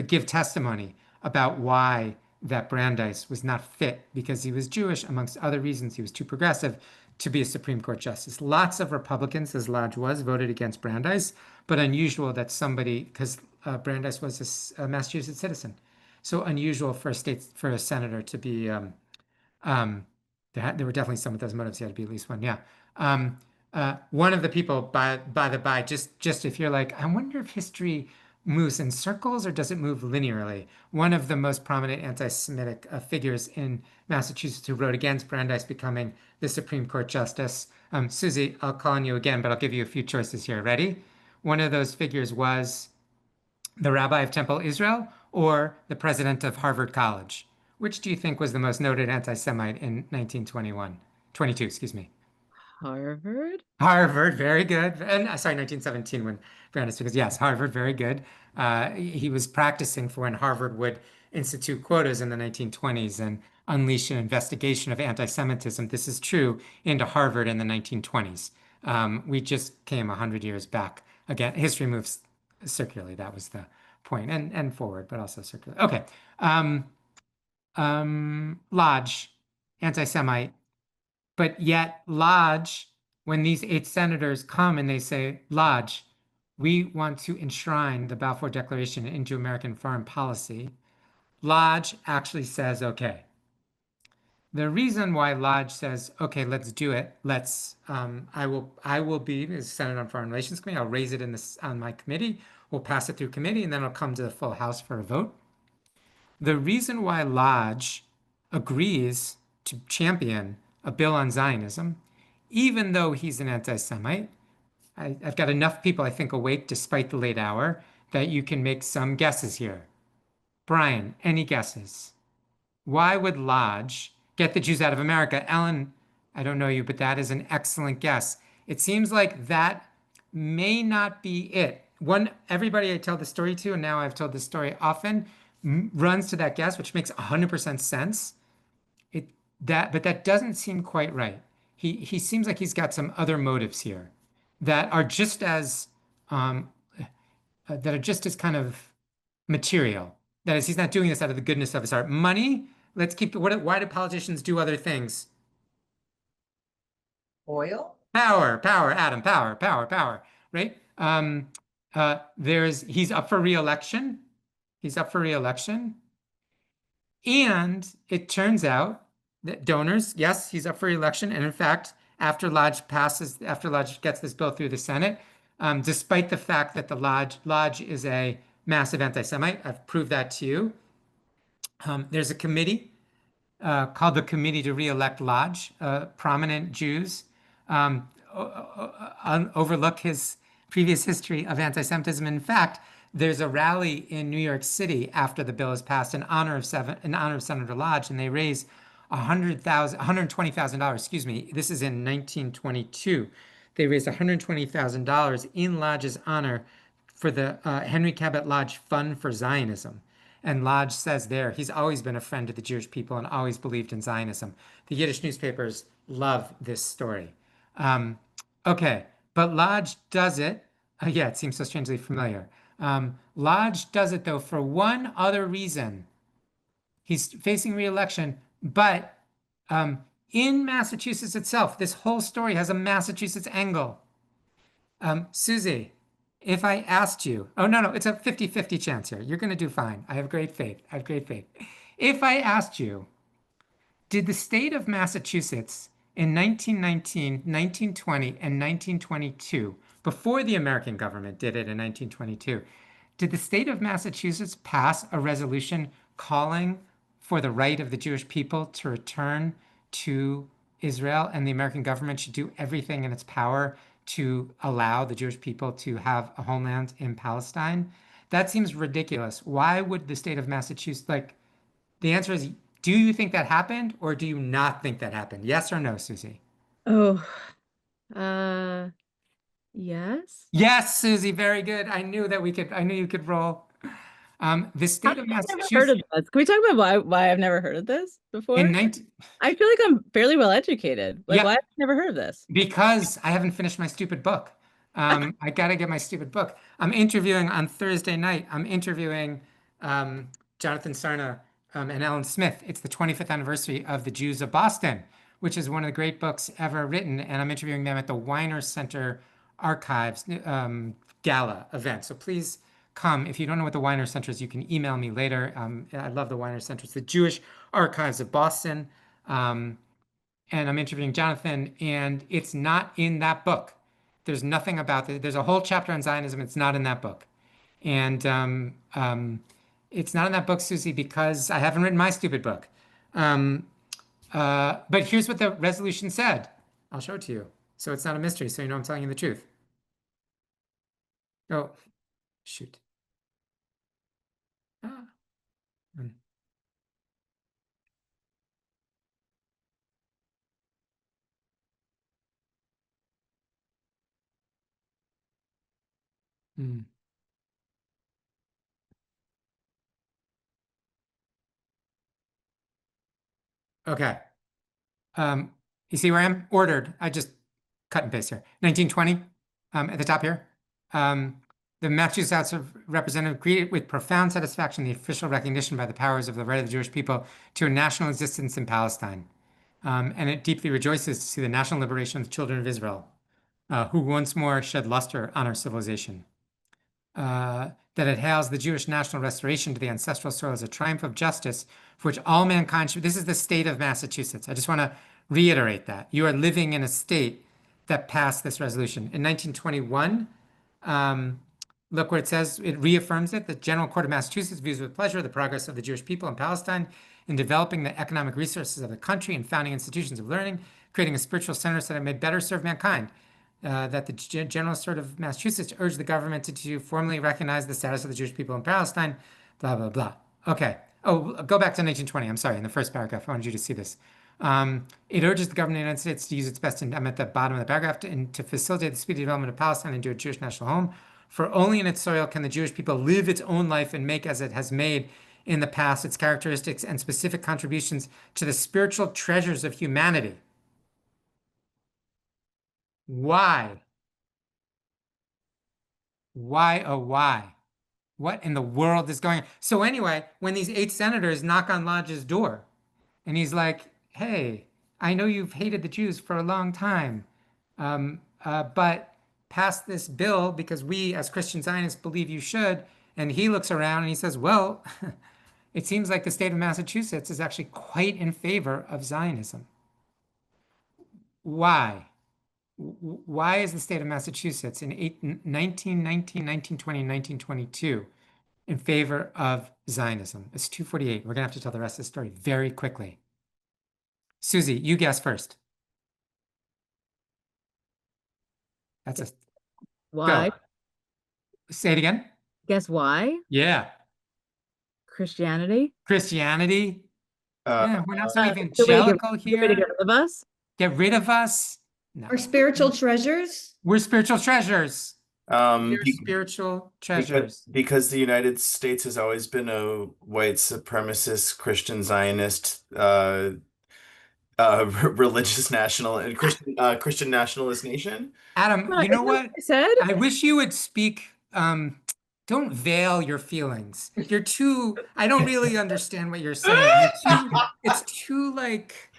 give testimony about why that Brandeis was not fit, because he was Jewish, amongst other reasons. He was too progressive to be a Supreme Court justice. Lots of Republicans, as Lodge was, voted against Brandeis, but unusual that somebody, because Brandeis was a Massachusetts citizen, so unusual for a senator to be. There were definitely some of those motives. He had to be at least one. Yeah. One of the people, by the by, just if you're like, I wonder if history moves in circles or does it move linearly? One of the most prominent anti-Semitic figures in Massachusetts who wrote against Brandeis becoming the Supreme Court Justice. Susie, I'll call on you again, but I'll give you a few choices here. Ready? One of those figures was the Rabbi of Temple Israel or the president of Harvard College. Which do you think was the most noted anti-Semite in 1921? 22, excuse me. Harvard? Harvard, very good. And sorry, 1917 when Brandeis, because yes, Harvard, very good. He was practicing for when Harvard would institute quotas in the 1920s and unleash an investigation of anti-Semitism. This is true into Harvard in the 1920s. We just came 100 years back. Again, history moves circularly. That was the point, and forward, but also circular. Okay. Lodge, anti-Semite. But yet, Lodge, when these 8 senators come and they say, Lodge, we want to enshrine the Balfour Declaration into American foreign policy, Lodge actually says, okay. The reason why Lodge says, okay, let's do it. I will be as Senate on Foreign Relations Committee. I'll raise it on my committee. We'll pass it through committee, and then it'll come to the full House for a vote. The reason why Lodge agrees to champion a bill on Zionism, even though he's an anti-Semite, I've got enough people, I think, awake despite the late hour that you can make some guesses here. Brian, any guesses? Why would Lodge get the Jews out of America? Ellen, I don't know you, but that is an excellent guess. It seems like that may not be it. Everybody I tell the story to, and now I've told this story often, runs to that guess, which makes 100% sense. But that doesn't seem quite right. He seems like he's got some other motives here that are just as kind of material. That is, he's not doing this out of the goodness of his heart. Money. Why do politicians do other things? Oil? Power, Adam, power, right? He's up for re-election. He's up for re-election. And it turns out that donors, yes, he's up for re-election. And in fact, after Lodge gets this bill through the Senate, despite the fact that the Lodge is a massive anti-Semite, I've proved that to you. There's a committee called the Committee to Re-elect Lodge. Prominent Jews overlook his previous history of anti-Semitism. In fact, there's a rally in New York City after the bill is passed in honor of Senator Lodge, and they raise $120,000. Excuse me. This is in 1922. They raised $120,000 in Lodge's honor for the Henry Cabot Lodge Fund for Zionism. And Lodge says there, he's always been a friend to the Jewish people and always believed in Zionism. The Yiddish newspapers love this story. Okay, but Lodge does it. Yeah, it seems so strangely familiar. Lodge does it, though, for one other reason. He's facing re-election, but in Massachusetts itself, this whole story has a Massachusetts angle. Susie, if I asked you, oh, no, it's a 50-50 chance here. You're going to do fine. I have great faith. If I asked you, did the state of Massachusetts in 1919, 1920, and 1922, before the American government did it in 1922, did the state of Massachusetts pass a resolution calling for the right of the Jewish people to return to Israel, and the American government should do everything in its power to allow the Jewish people to have a homeland in Palestine? That seems ridiculous. Why would the state of Massachusetts, the answer is, do you think that happened or do you not think that happened? Yes or no, Susie? Oh, yes. Yes, Susie, very good. I knew you could roll. The state of I've never heard of Massachusetts this. Can we talk about why I've never heard of this before? in 19, I feel like I'm fairly well educated. Yeah. Why have I never heard of this? because I haven't finished my stupid book. I got to get my stupid book. I'm interviewing on Thursday night. I'm interviewing Jonathan Sarna and Ellen Smith. It's the 25th anniversary of The Jews of Boston, which is one of the great books ever written. And I'm interviewing them at the Weiner Center Archives Gala event. So please come. If you don't know what the Weiner Center is, you can email me later. I love the Weiner Center. It's the Jewish Archives of Boston. And I'm interviewing Jonathan, and it's not in that book. There's nothing about it. There's a whole chapter on Zionism. It's not in that book. And it's not in that book, Susie, because I haven't written my stupid book. Um, but here's what the resolution said. I'll show it to you. So it's not a mystery, so you know I'm telling you the truth. Oh, shoot. Ah. Hmm. Hmm. Okay. You see where I am? Ordered. I just cut and paste here. 1920, at the top here. The Massachusetts House of Representatives greeted with profound satisfaction the official recognition by the powers of the right of the Jewish people to a national existence in Palestine. And it deeply rejoices to see the national liberation of the children of Israel, who once more shed luster on our civilization. That it hails the Jewish national restoration to the ancestral soil as a triumph of justice for which all mankind should. This is the state of Massachusetts. I just want to reiterate that. You are living in a state that passed this resolution. In 1921, look where it says, it reaffirms it. The General Court of Massachusetts views with pleasure the progress of the Jewish people in Palestine in developing the economic resources of the country and founding institutions of learning, creating a spiritual center so that it may better serve mankind. That the General Court of Massachusetts urged the government to formally recognize the status of the Jewish people in Palestine, blah, blah, blah. Okay. Oh, go back to 1920. I'm sorry, in the first paragraph. I wanted you to see this. It urges the government of the United States to use its best, I'm at the bottom of the paragraph, to facilitate the speedy development of Palestine into a Jewish national home. For only in its soil can the Jewish people live its own life and make, as it has made in the past, its characteristics and specific contributions to the spiritual treasures of humanity. Why? Why, oh, why? What in the world is going on? So anyway, when these 8 senators knock on Lodge's door, and he's like, hey, I know you've hated the Jews for a long time, but pass this bill because we as Christian Zionists believe you should. And he looks around and he says, well, it seems like the state of Massachusetts is actually quite in favor of Zionism. Why? Why is the state of Massachusetts in 1919, 1920, 1922 in favor of Zionism? It's 248. We're going to have to tell the rest of the story very quickly. Susie, you guess first. That's a Why? go. Say it again. Guess why? Yeah. Christianity. Christianity. Yeah, we're not so The way to evangelical the way to here. get rid of us. Get rid of us. No. Our spiritual treasures? We're spiritual treasures. We're Be- spiritual treasures. because the United States has always been a white supremacist Christian Zionist religious national and Christian nationalist nation. Adam, you know what? I said? I wish you would speak. Don't veil your feelings. You're too. I don't really understand what you're saying. It's too like.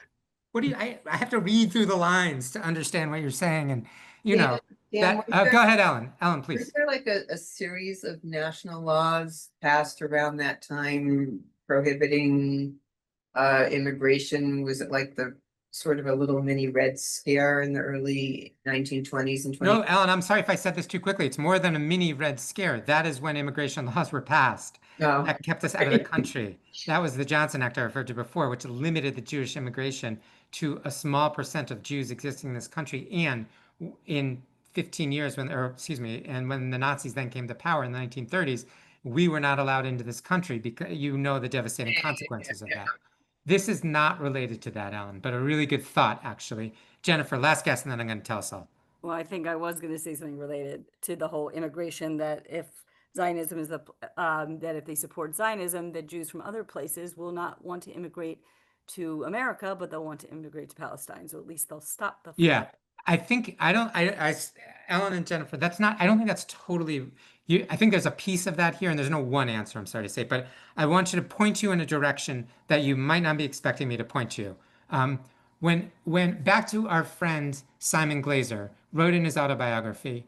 What do you? I have to read through the lines to understand what you're saying, and you know Dan, that. was there- Go ahead, Ellen. Ellen, Was please. there like a series of national laws passed around that time prohibiting immigration? Was it like the sort of a little mini Red Scare in the early 1920s and 20s? No, Ellen, I'm sorry if I said this too quickly. It's more than a mini Red Scare. That is when immigration laws were passed. No. That kept us out of the country. That was the Johnson Act I referred to before, which limited the Jewish immigration to a small percent of Jews existing in this country. And in 15 years, and when the Nazis then came to power in the 1930s, we were not allowed into this country because you know the devastating consequences of that. This is not related to that, Alan, but a really good thought, actually. Jennifer, last guess, and then I'm going to tell us all. Well, I think I was going to say something related to the whole immigration, that if Zionism is that if they support Zionism, that Jews from other places will not want to immigrate to America, but they'll want to immigrate to Palestine. So at least they'll stop the flow. Yeah, I think Ellen and Jennifer, I don't think that's totally, I think there's a piece of that here, and there's no one answer, I'm sorry to say, but I want you to point you in a direction that you might not be expecting me to point you. When back to our friend Simon Glazer wrote in his autobiography,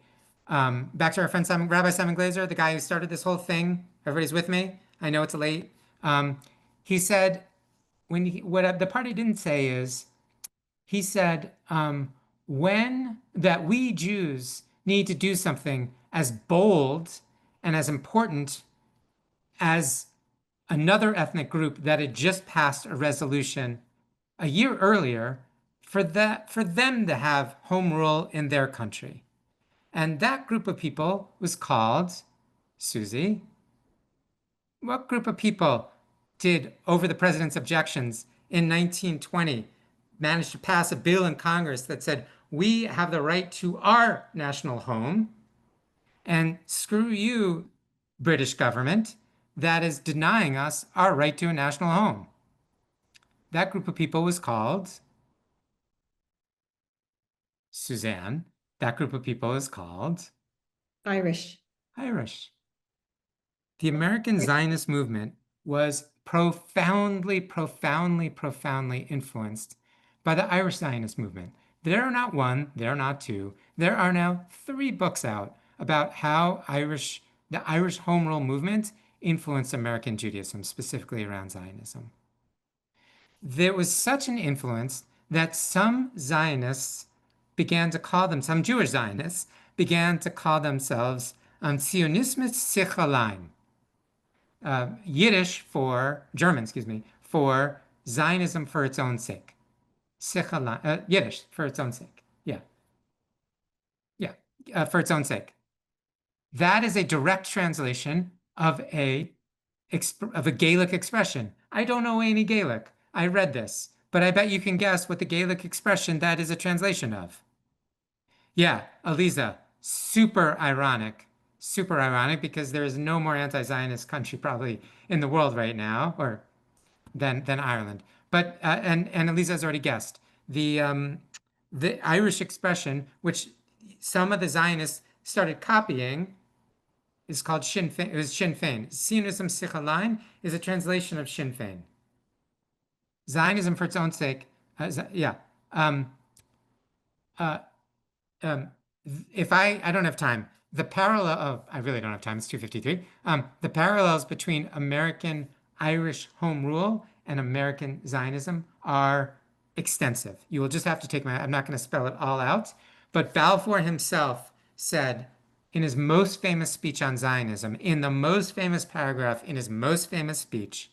back to our friend Rabbi Simon Glazer, the guy who started this whole thing. Everybody's with me? I know it's late. He said, what the part he didn't say is, he said, when that we Jews need to do something as bold and as important as another ethnic group that had just passed a resolution a year earlier for them to have home rule in their country. And that group of people was called, Susie, what group of people did, over the president's objections in 1920, manage to pass a bill in Congress that said, we have the right to our national home, and screw you, British government, that is denying us our right to a national home? That group of people was called, Suzanne, that group of people is called Irish. Irish. The American Zionist movement was profoundly, profoundly, profoundly influenced by the Irish Zionist movement. There are not one, there are not two, there are now 3 books out about how the Irish Home Rule movement influenced American Judaism, specifically around Zionism. There was such an influence that some Zionists began to call them, some Jewish Zionists began to call themselves Zionismus sich allein. Yiddish for German, excuse me, for Zionism for its own sake. Sich allein, Yiddish for its own sake. Yeah. Yeah, for its own sake. That is a direct translation of a Gaelic expression. I don't know any Gaelic. I read this, but I bet you can guess what the Gaelic expression that is a translation of. Yeah, Eliza, super ironic because there is no more anti-Zionist country probably in the world right now, or than Ireland. But and Eliza has already guessed the Irish expression, which some of the Zionists started copying, is called Sinn Féin. It was Sinn Féin. Zionism sich allein is a translation of Sinn Féin. Zionism for its own sake. Yeah. If I don't have time, the parallel of, I really don't have time, it's 2:53. The parallels between American Irish home rule and American Zionism are extensive. You will just have to take I'm not going to spell it all out, but Balfour himself said in his most famous speech on Zionism, in the most famous paragraph in his most famous speech,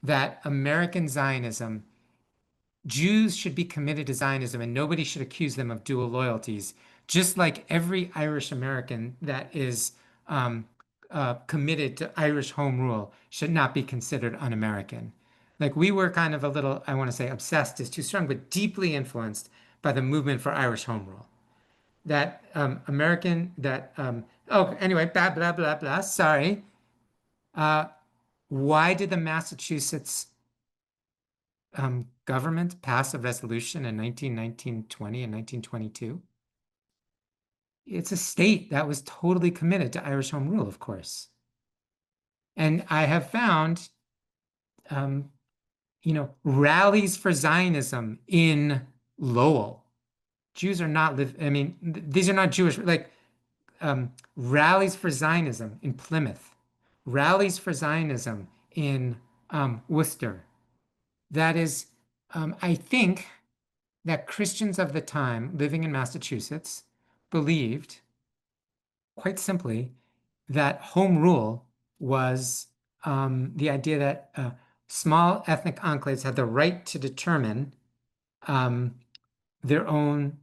that American Zionism, Jews should be committed to Zionism and nobody should accuse them of dual loyalties, just like every Irish American that is committed to Irish home rule should not be considered un-American. Like we were kind of a little, I want to say obsessed is too strong, but deeply influenced by the movement for Irish home rule. That anyway, blah, blah, blah, blah, sorry. Why did the Massachusetts government pass a resolution in 1920 and 1922? It's a state that was totally committed to Irish home rule, of course. And I have found, rallies for Zionism in Lowell. Jews are not these are not Jewish, rallies for Zionism in Plymouth, rallies for Zionism in Worcester. That is, I think that Christians of the time living in Massachusetts believed, quite simply, that home rule was the idea that small ethnic enclaves had the right to determine their own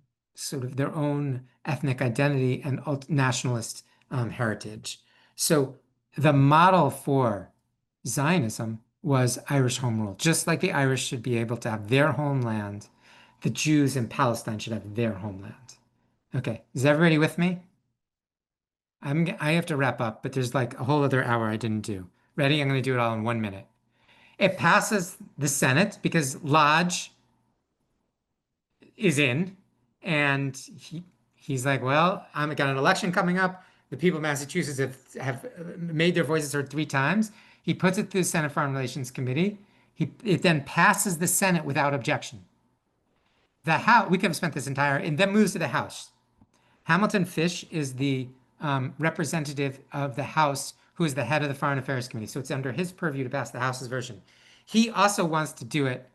ethnic identity and nationalist heritage. So the model for Zionism was Irish home rule. Just like the Irish should be able to have their homeland, the Jews in Palestine should have their homeland. Okay, is everybody with me? I have to wrap up, but there's like a whole other hour I didn't do. Ready? I'm going to do it all in 1 minute. It passes the Senate because Lodge is in, and he's like, well, I've got an election coming up. The people of Massachusetts have made their voices heard 3 times. He puts it through the Senate Foreign Relations Committee. It then passes the Senate without objection. The House, we could have spent this entire, and then moves to the House. Hamilton Fish is the representative of the House who is the head of the Foreign Affairs Committee. So it's under his purview to pass the House's version. He also wants to do it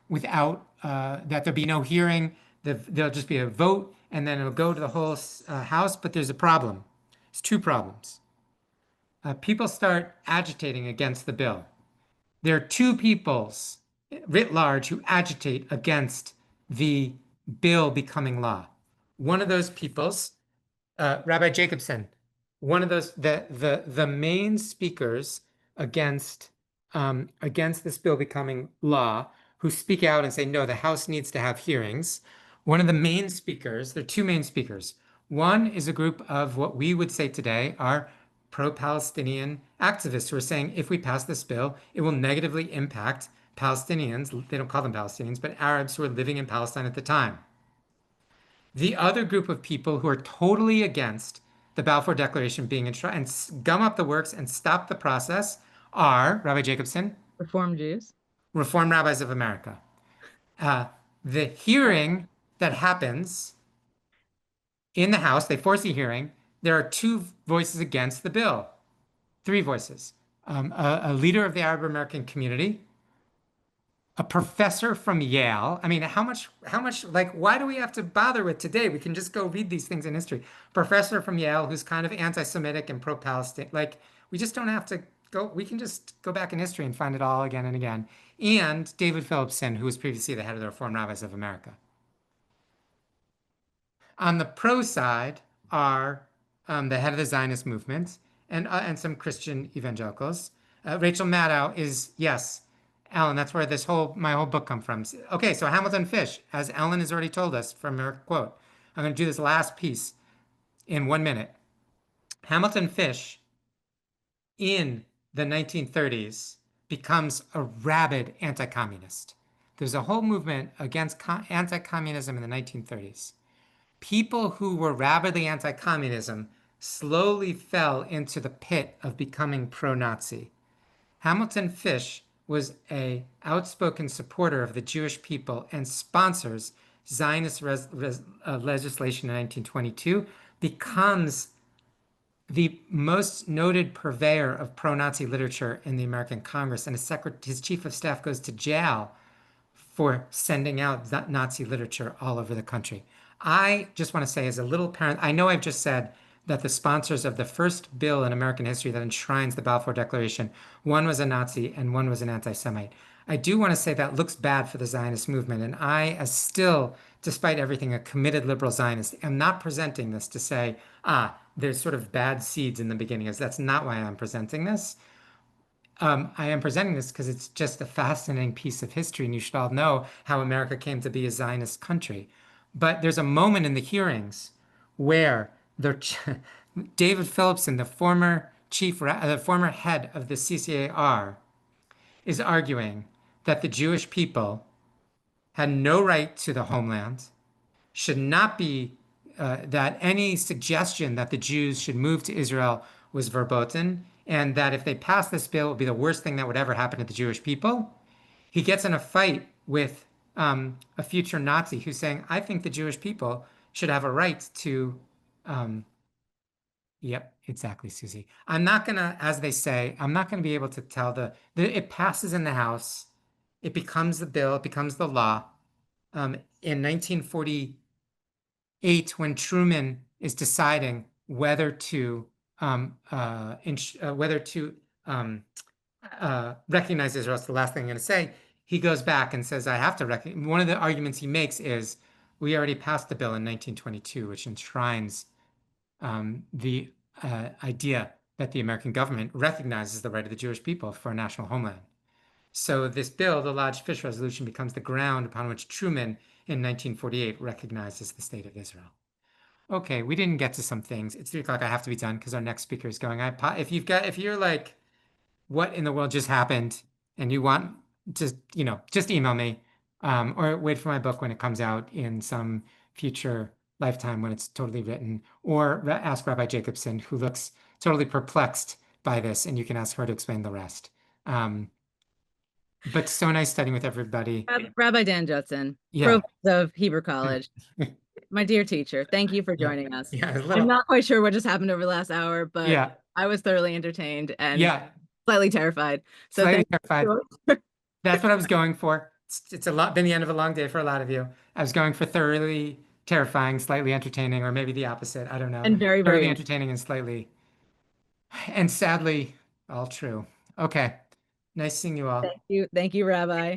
without that there be no hearing. There'll just be a vote, and then it'll go to the whole House. But there's a problem. There's 2 problems. people start agitating against the bill. There are two peoples writ large who agitate against the bill becoming law. One of those peoples, Rabbi Jacobson, one of those the main speakers against against this bill becoming law, who speak out and say no, the House needs to have hearings. One of the main speakers, there are two main speakers. One is a group of what we would say today are pro-Palestinian activists who are saying if we pass this bill, it will negatively impact Palestinians. They don't call them Palestinians, but Arabs who are living in Palestine at the time. The other group of people who are totally against the Balfour Declaration being enshrined and gum up the works and stop the process are Rabbi Jacobson, Reform Jews. Reform Rabbis of America. The hearing that happens in the House, they force a hearing. There are two voices against the bill, three voices. A leader of the Arab American community, a professor from Yale. I mean, how much, like, why do we have to bother with today? We can just go read these things in history. Professor from Yale who's kind of anti-Semitic and pro-Palestine. Like, we just don't have to go, we can just go back in history and find it all again and again. And David Phillipson, who was previously the head of the Reform Rabbis of America. On the pro side are the head of the Zionist movement and some Christian evangelicals. Rachel Maddow is, yes, Ellen, that's where my whole book come from. Okay, so Hamilton Fish, as Ellen has already told us from her quote. I'm going to do this last piece in 1 minute. Hamilton Fish in the 1930s becomes a rabid anti-communist. There's a whole movement against anti-communism in the 1930s. People who were rabidly anti-communism slowly fell into the pit of becoming pro-Nazi. Hamilton Fish was an outspoken supporter of the Jewish people and sponsors Zionist legislation in 1922, becomes the most noted purveyor of pro-Nazi literature in the American Congress, and his chief of staff goes to jail for sending out Nazi literature all over the country. I just want to say, as a little parent, I know I've just said that the sponsors of the first bill in American history that enshrines the Balfour Declaration, one was a Nazi and one was an anti-Semite. I do want to say that looks bad for the Zionist movement. And I, as still, despite everything, a committed liberal Zionist, am not presenting this to say, there's sort of bad seeds in the beginning. That's not why I'm presenting this. I am presenting this because it's just a fascinating piece of history, and you should all know how America came to be a Zionist country. But there's a moment in the hearings where David Phillipson, the former head of the CCAR, is arguing that the Jewish people had no right to the homeland, should not be, that any suggestion that the Jews should move to Israel was verboten, and that if they passed this bill, it would be the worst thing that would ever happen to the Jewish people. He gets in a fight with a future Nazi who's saying, I think the Jewish people should have a right to, yep, exactly, Susie. I'm not gonna, as they say, I'm not gonna be able to tell it passes in the House, it becomes the bill, it becomes the law. In 1948, when Truman is deciding whether to recognize Israel, that's the last thing I'm going to say. He goes back and says, I have to recognize. One of the arguments he makes is we already passed the bill in 1922, which enshrines the idea that the American government recognizes the right of the Jewish people for a national homeland. So this bill, the Lodge-Fish Resolution, becomes the ground upon which Truman in 1948 recognizes the state of Israel. Okay, we didn't get to some things. It's 3 o'clock. I have to be done because our next speaker is going. If you're like, what in the world just happened, and you want to, just email me, or wait for my book when it comes out in some future lifetime when it's totally written, or ask Rabbi Jacobson, who looks totally perplexed by this, and you can ask her to explain the rest. But so nice studying with everybody. Rabbi Dan Judson, Yeah. Provost of Hebrew College. My dear teacher, thank you for joining us. Yeah, I'm not quite sure what just happened over the last hour, but yeah, I was thoroughly entertained and yeah, slightly terrified. So slightly thank terrified. you. That's what I was going for. It's been the end of a long day for a lot of you. I was going for thoroughly terrifying, slightly entertaining, or maybe the opposite. I don't know. And very, Thoroughly very entertaining and slightly And sadly, all true. Okay. Nice seeing you all. Thank you, Rabbi.